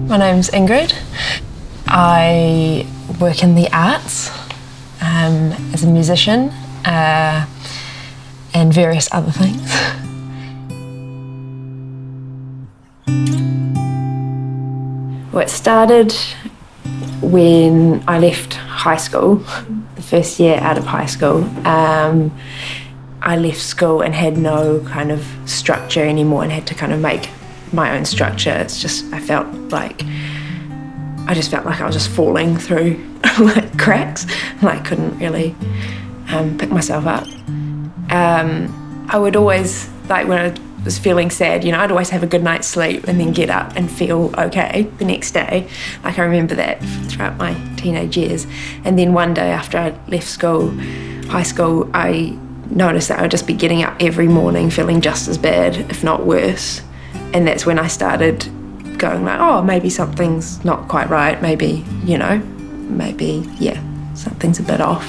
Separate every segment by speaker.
Speaker 1: My name's Ingrid. I work in the arts as a musician and various other things. Well, it started when I left high school, the first year out of high school. I left school and had no kind of structure anymore and had to kind of make my own structure. It's just, I just felt like I was just falling through like cracks. I couldn't really pick myself up. I would always, like when I was feeling sad, you know, I'd always have a good night's sleep and then get up and feel okay the next day. Like I remember that throughout my teenage years. And then one day after I left school, high school, I noticed that I would just be getting up every morning feeling just as bad, if not worse. And that's when I started going like, oh, maybe something's not quite right, maybe, you know, maybe, yeah, something's a bit off.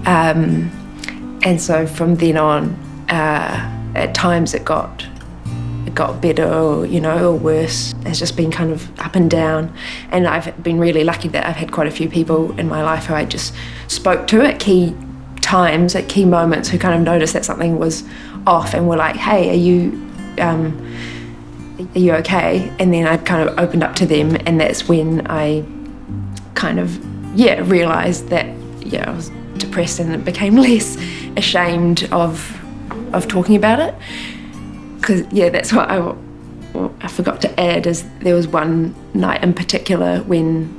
Speaker 1: And so from then on, at times it got better or, you know, or worse. It's just been kind of up and down. And I've been really lucky that I've had quite a few people in my life who I just spoke to at key times, at key moments, who kind of noticed that something was off and were like, hey, are you okay? And then I kind of opened up to them, and that's when I kind of, realised that, I was depressed and became less ashamed of talking about it. Because, that's what I forgot to add, is there was one night in particular when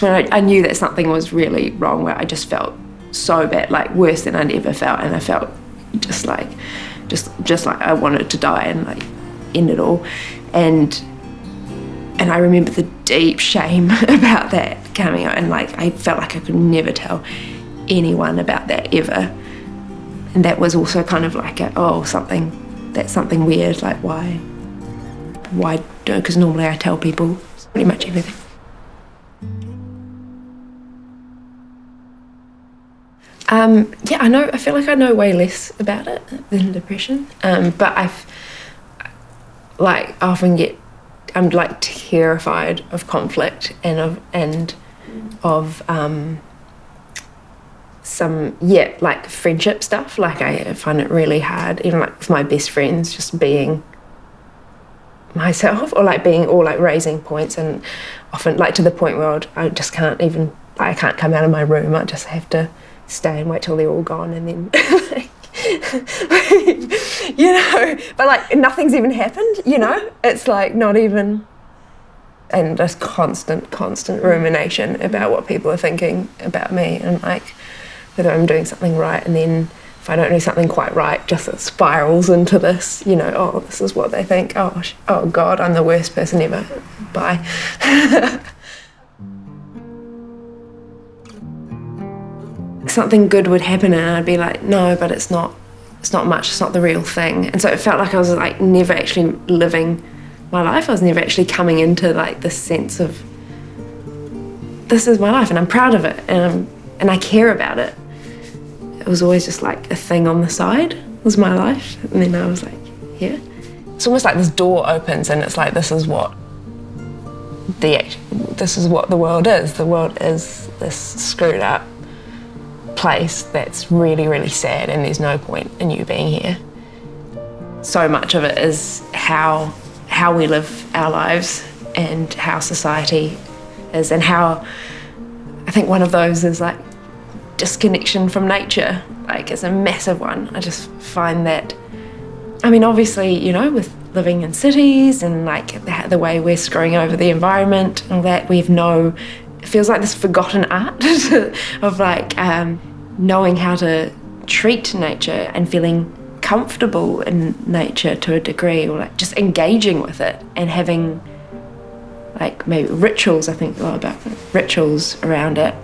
Speaker 1: I knew that something was really wrong, where I just felt so bad, like worse than I'd ever felt, and I felt just like I wanted to die and like end it all. And I remember the deep shame about that coming out, and like I felt like I could never tell anyone about that ever. And that was also kind of like that's something weird, like why do, because normally I tell people pretty much everything. I feel like I know way less about it than depression, but I often I'm like terrified of conflict and of some like friendship stuff. Like I find it really hard, even like with my best friends, just being myself, or like raising points, and often like to the point where I just can't even, I can't come out of my room. I just have to stay and wait till they're all gone, and then you know, but like nothing's even happened, you know. It's like not even, and just constant rumination about what people are thinking about me, and like whether I'm doing something right, and then if I don't do something quite right, just it spirals into this, you know, oh, this is what they think, oh God, I'm the worst person ever, bye. Something good would happen and I'd be like, no, but it's not much, it's not the real thing. And so it felt like I was like never actually living my life. I was never actually coming into like this sense of, this is my life and I'm proud of it and I care about it. It was always just like a thing on the side was my life. And then I was like, yeah. It's almost like this door opens and it's like, this is what the world is. The world is this screwed up place that's really, really sad, and there's no point in you being here. So much of it is how we live our lives and how society is, and how I think one of those is like disconnection from nature. Like it's a massive one. I just find that, I mean, obviously, you know, with living in cities and like the way we're screwing over the environment and all that, it feels like this forgotten art of like knowing how to treat nature and feeling comfortable in nature to a degree, or like just engaging with it and having like maybe rituals. I think a lot about rituals around it.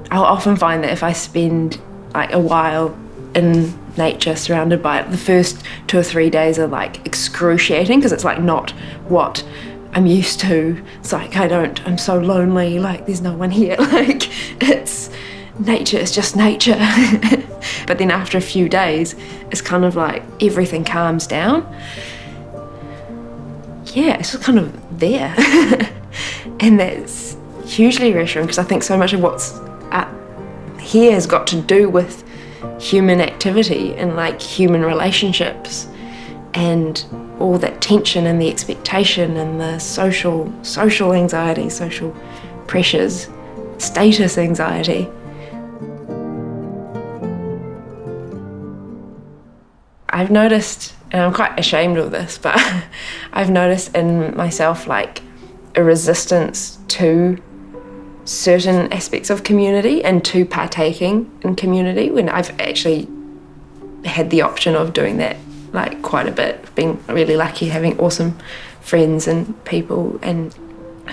Speaker 1: I'll often find that if I spend like a while in nature surrounded by it, the first 2 or 3 days are like excruciating because it's like not what I'm used to. It's like I'm so lonely, like there's no one here, like it's nature, it's just nature. But then after a few days, it's kind of like everything calms down. yeah, it's just kind of there. And that's hugely reassuring, because I think so much of what's here has got to do with human activity and like human relationships, and all that tension and the expectation and the social anxiety, social pressures, status anxiety. I've noticed, and I'm quite ashamed of this, but I've noticed in myself like a resistance to certain aspects of community and to partaking in community, when I've actually had the option of doing that like quite a bit, being really lucky, having awesome friends and people and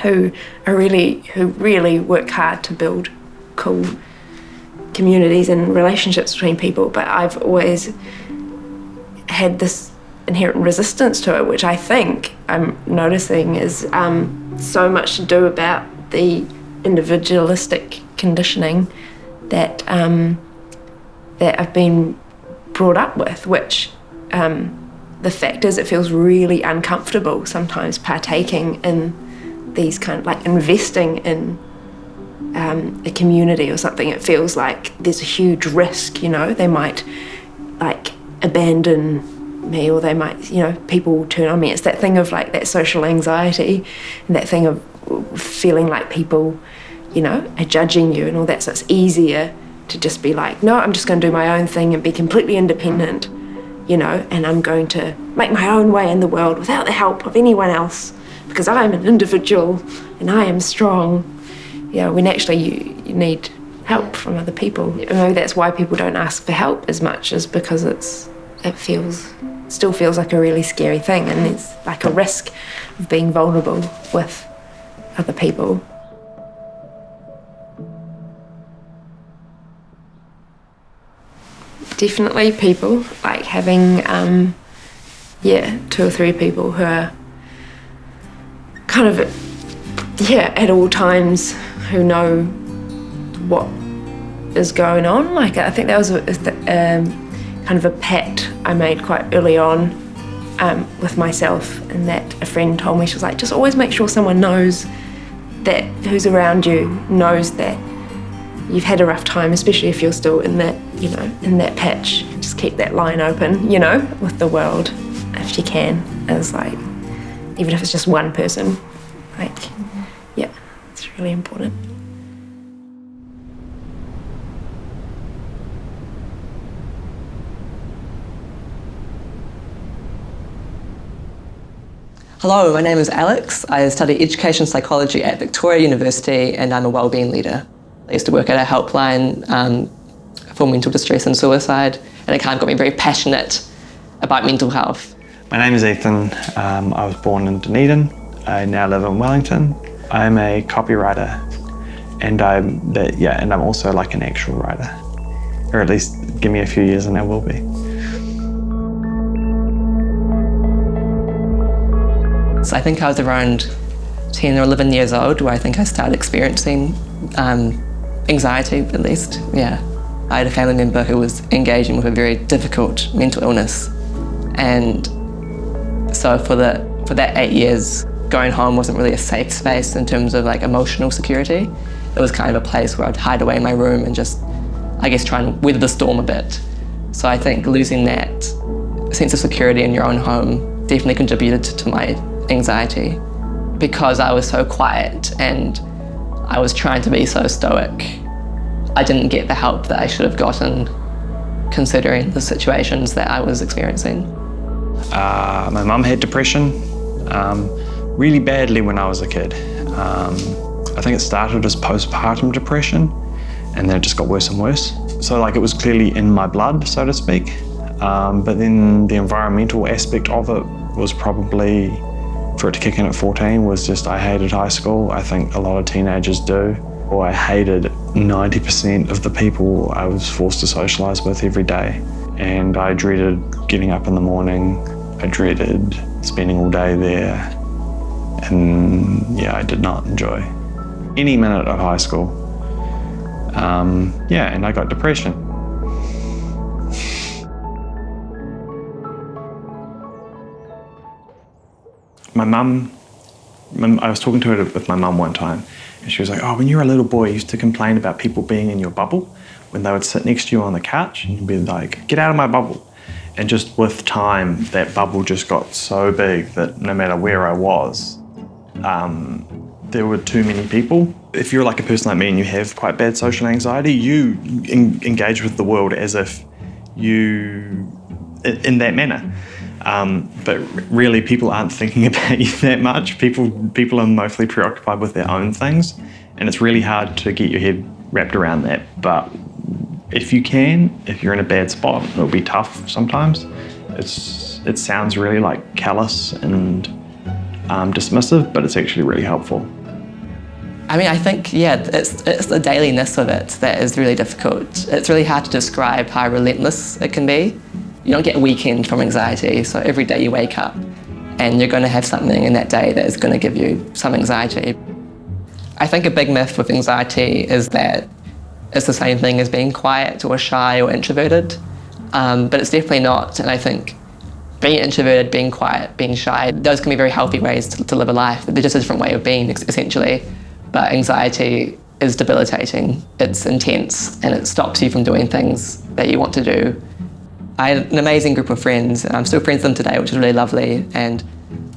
Speaker 1: who really work hard to build cool communities and relationships between people. But I've always had this inherent resistance to it, which I think I'm noticing is so much to do about the individualistic conditioning that that I've been brought up with, which the fact is it feels really uncomfortable sometimes partaking in these kind of like investing in a community or something. It feels like there's a huge risk, you know, they might like abandon me, or they might, you know, people will turn on me. It's that thing of like that social anxiety and that thing of feeling like people, you know, are judging you and all that. So it's easier to just be like, no, I'm just going to do my own thing and be completely independent, you know, and I'm going to make my own way in the world without the help of anyone else, because I'm an individual and I am strong. You know, when actually you need help from other people. Maybe that's why people don't ask for help as much, is because it still feels like a really scary thing, and there's like a risk of being vulnerable with other people. Definitely people, like having 2 or 3 people who are kind of at all times, who know what is going on. Like I think that was kind of a pact I made quite early on with myself, and that a friend told me, she was like, just always make sure someone knows, that who's around you knows that you've had a rough time, especially if you're still in that, you know, in that patch. Just keep that line open, you know, with the world if you can. It's like, even if it's just one person, like, yeah, it's really important.
Speaker 2: Hello, my name is Alex. I study education psychology at Victoria University, and I'm a wellbeing leader. I used to work at a helpline for mental distress and suicide, and it kind of got me very passionate about mental health.
Speaker 3: My name is Ethan. I was born in Dunedin. I now live in Wellington. I'm a copywriter, and I'm also like an actual writer, or at least give me a few years and I will be.
Speaker 2: So I think I was around 10 or 11 years old where I think I started experiencing anxiety, at least, yeah. I had a family member who was engaging with a very difficult mental illness, and so for that 8 years, going home wasn't really a safe space in terms of like emotional security. It was kind of a place where I'd hide away in my room and just, I guess, try and weather the storm a bit. So I think losing that sense of security in your own home definitely contributed to my anxiety, because I was so quiet and I was trying to be so stoic. I didn't get the help that I should have gotten, considering the situations that I was experiencing.
Speaker 3: My mum had depression really badly when I was a kid. I think it started as postpartum depression, and then it just got worse and worse. So like it was clearly in my blood, so to speak. But then the environmental aspect of it was probably, for it to kick in at 14, was just I hated high school. I think a lot of teenagers do. Or I hated 90% of the people I was forced to socialise with every day. And I dreaded getting up in the morning. I dreaded spending all day there. And yeah, I did not enjoy any minute of high school. And I got depression. my mum, I was talking to her with my mum one time, and she was like, oh, when you were a little boy, you used to complain about people being in your bubble when they would sit next to you on the couch, and you'd be like, get out of my bubble. And just with time, that bubble just got so big that no matter where I was, there were too many people. If you're like a person like me and you have quite bad social anxiety, you engage with the world as if you, in that manner. But really, people aren't thinking about you that much. People are mostly preoccupied with their own things, and it's really hard to get your head wrapped around that. But if you can, if you're in a bad spot, it'll be tough sometimes. It sounds really like callous and dismissive, but it's actually really helpful.
Speaker 2: I mean, I think, yeah, it's the dailiness of it that is really difficult. It's really hard to describe how relentless it can be. You don't get a weekend from anxiety, so every day you wake up and you're going to have something in that day that is going to give you some anxiety. I think a big myth with anxiety is that it's the same thing as being quiet or shy or introverted, but it's definitely not. And I think being introverted, being quiet, being shy, those can be very healthy ways to live a life. They're just a different way of being, essentially. But anxiety is debilitating, it's intense, and it stops you from doing things that you want to do. I had an amazing group of friends, and I'm still friends with them today, which is really lovely. And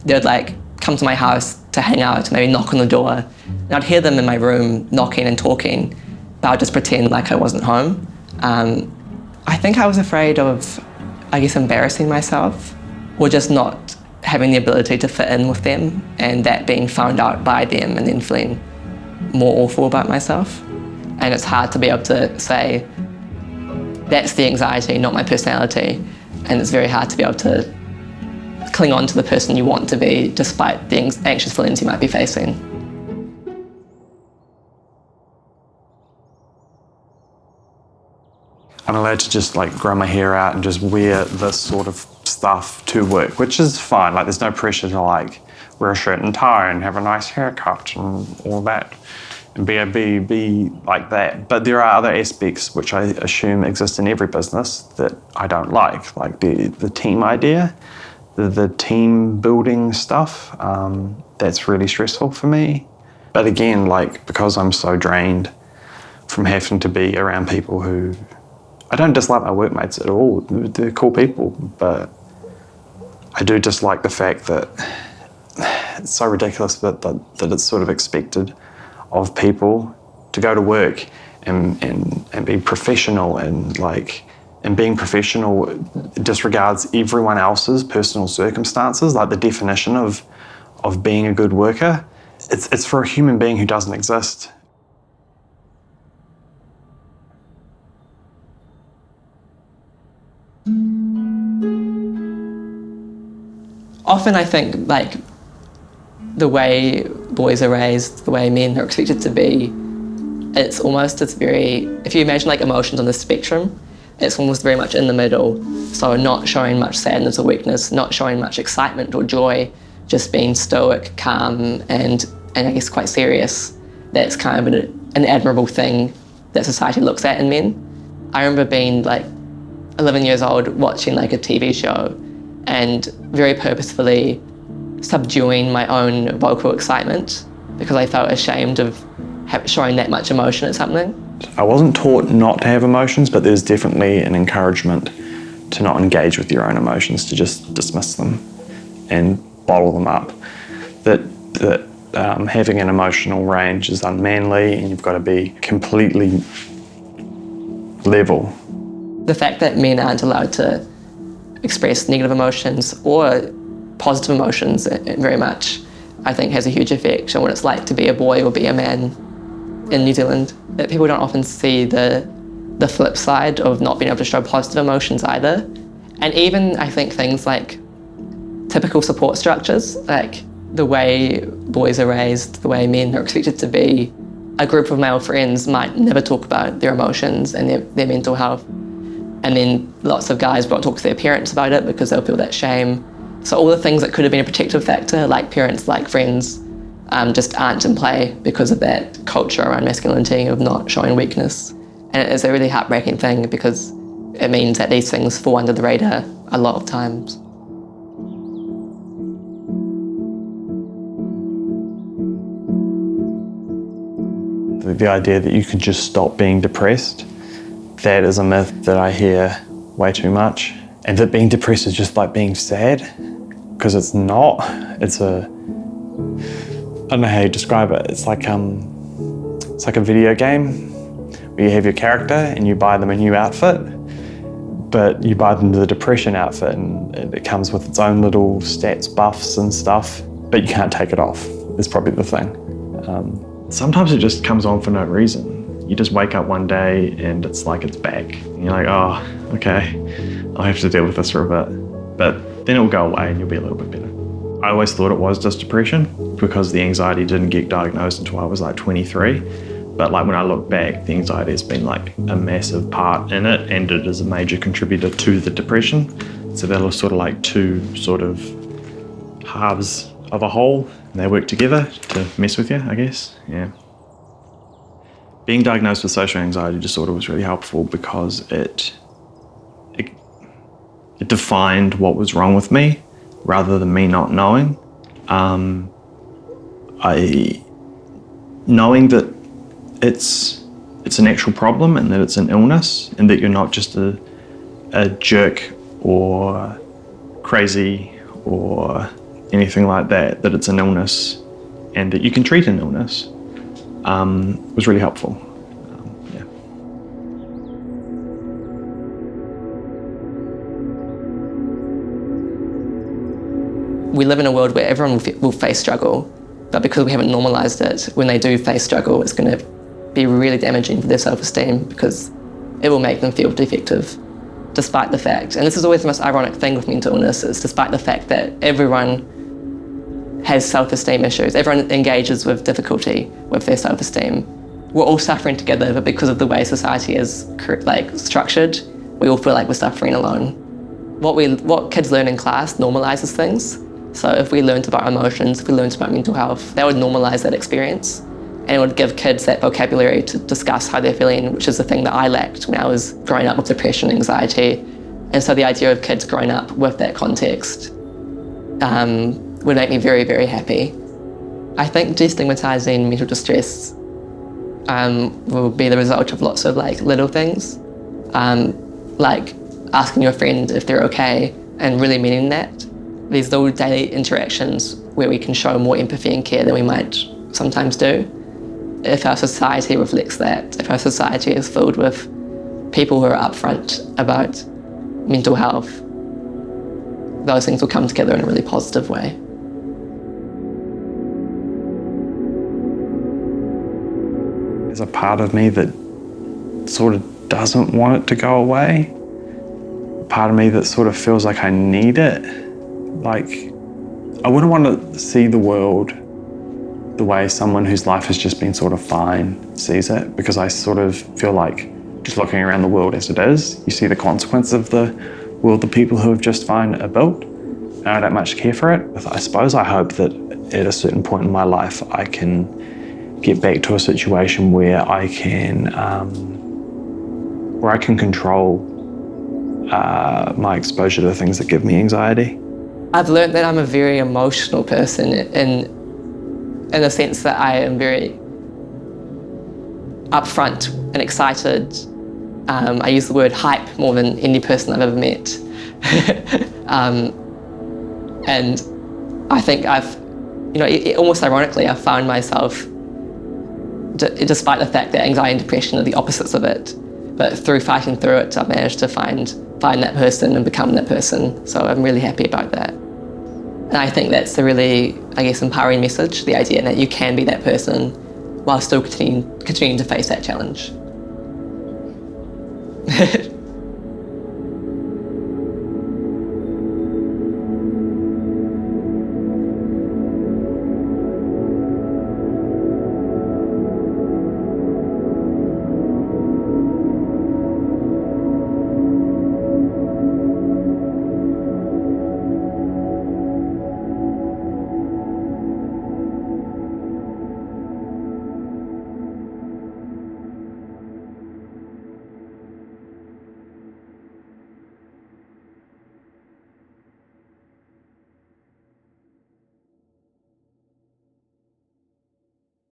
Speaker 2: they would like come to my house to hang out, and maybe knock on the door. And I'd hear them in my room knocking and talking, but I'd just pretend like I wasn't home. I think I was afraid of, I guess, embarrassing myself, or just not having the ability to fit in with them, and that being found out by them and then feeling more awful about myself. And it's hard to be able to say, that's the anxiety, not my personality. And it's very hard to be able to cling on to the person you want to be despite the anxious feelings you might be facing.
Speaker 3: I'm allowed to just like grow my hair out and just wear this sort of stuff to work, which is fine. Like there's no pressure to like wear a shirt and tie and have a nice haircut and all that and be like that. But there are other aspects which I assume exist in every business that I don't like the team idea, the team building stuff. That's really stressful for me. But again, like because I'm so drained from having to be around people who, I don't dislike my workmates at all. They're cool people, but I do dislike the fact that it's so ridiculous that it's sort of expected of people to go to work and be professional, and being professional disregards everyone else's personal circumstances. Like the definition of being a good worker, it's for a human being who doesn't exist.
Speaker 2: Often I think like the way boys are raised, the way men are expected to be, it's very, if you imagine like emotions on the spectrum, it's almost very much in the middle. So not showing much sadness or weakness, not showing much excitement or joy, just being stoic, calm, and I guess quite serious. That's kind of an admirable thing that society looks at in men. I remember being like 11 years old watching like a TV show and very purposefully subduing my own vocal excitement because I felt ashamed of showing that much emotion at something.
Speaker 3: I wasn't taught not to have emotions, but there's definitely an encouragement to not engage with your own emotions, to just dismiss them and bottle them up. That having an emotional range is unmanly and you've got to be completely level.
Speaker 2: The fact that men aren't allowed to express negative emotions or positive emotions very much, I think has a huge effect on what it's like to be a boy or be a man in New Zealand. That people don't often see the flip side of not being able to show positive emotions either. And even I think things like typical support structures, like the way boys are raised, the way men are expected to be. A group of male friends might never talk about their emotions and their mental health. And then lots of guys won't talk to their parents about it because they'll feel that shame. So all the things that could have been a protective factor, like parents, like friends, just aren't in play because of that culture around masculinity of not showing weakness. And it is a really heartbreaking thing because it means that these things fall under the radar a lot of times.
Speaker 3: The idea that you can just stop being depressed, that is a myth that I hear way too much. And that being depressed is just like being sad, because it's not. I don't know how you describe it. It's like a video game where you have your character and you buy them a new outfit, but you buy them the depression outfit and it comes with its own little stats buffs and stuff, but you can't take it off, is probably the thing. Sometimes it just comes on for no reason. You just wake up one day and it's like it's back. And you're like, oh, okay, I'll have to deal with this for a bit. But then it'll go away and you'll be a little bit better. I always thought it was just depression because the anxiety didn't get diagnosed until I was like 23. But like when I look back, the anxiety has been like a massive part in it, and it is a major contributor to the depression. So they're sort of like two sort of halves of a whole, and they work together to mess with you, I guess. Yeah. Being diagnosed with social anxiety disorder was really helpful because it defined what was wrong with me rather than me not knowing. Knowing that it's an actual problem and that it's an illness and that you're not just a jerk or crazy or anything like that, that it's an illness and that you can treat an illness, was really helpful. Yeah.
Speaker 2: We live in a world where everyone will face struggle, but because we haven't normalised it, when they do face struggle, it's going to be really damaging for their self-esteem because it will make them feel defective, despite the fact, and this is always the most ironic thing with mental illness, is despite the fact that everyone has self-esteem issues, everyone engages with difficulty with their self-esteem. We're all suffering together, but because of the way society is structured, we all feel like we're suffering alone. What kids learn in class normalises things. So if we learned about emotions, if we learned about mental health, that would normalise that experience, and it would give kids that vocabulary to discuss how they're feeling, which is the thing that I lacked when I was growing up with depression and anxiety. And so the idea of kids growing up with that context would make me very, very happy. I think de-stigmatising mental distress will be the result of lots of little things, like asking your friend if they're okay and really meaning that. These little daily interactions where we can show more empathy and care than we might sometimes do. If our society reflects that, if our society is filled with people who are upfront about mental health, those things will come together in a really positive way.
Speaker 3: There's a part of me that sort of doesn't want it to go away. A part of me that sort of feels like I need it. Like, I wouldn't want to see the world the way someone whose life has just been sort of fine sees it, because I sort of feel like just looking around the world as it is, you see the consequence of the world the people who have just fine are built, and I don't much care for it. I suppose I hope that at a certain point in my life I can get back to a situation where I can control my exposure to things that give me anxiety.
Speaker 2: I've learned that I'm a very emotional person in the sense that I am very upfront and excited. I use the word hype more than any person I've ever met. And I think almost ironically, I've found myself, despite the fact that anxiety and depression are the opposites of it, but through fighting through it, I've managed to find that person and become that person. So I'm really happy about that. And I think that's a really, empowering message, the idea that you can be that person while still continuing to face that challenge.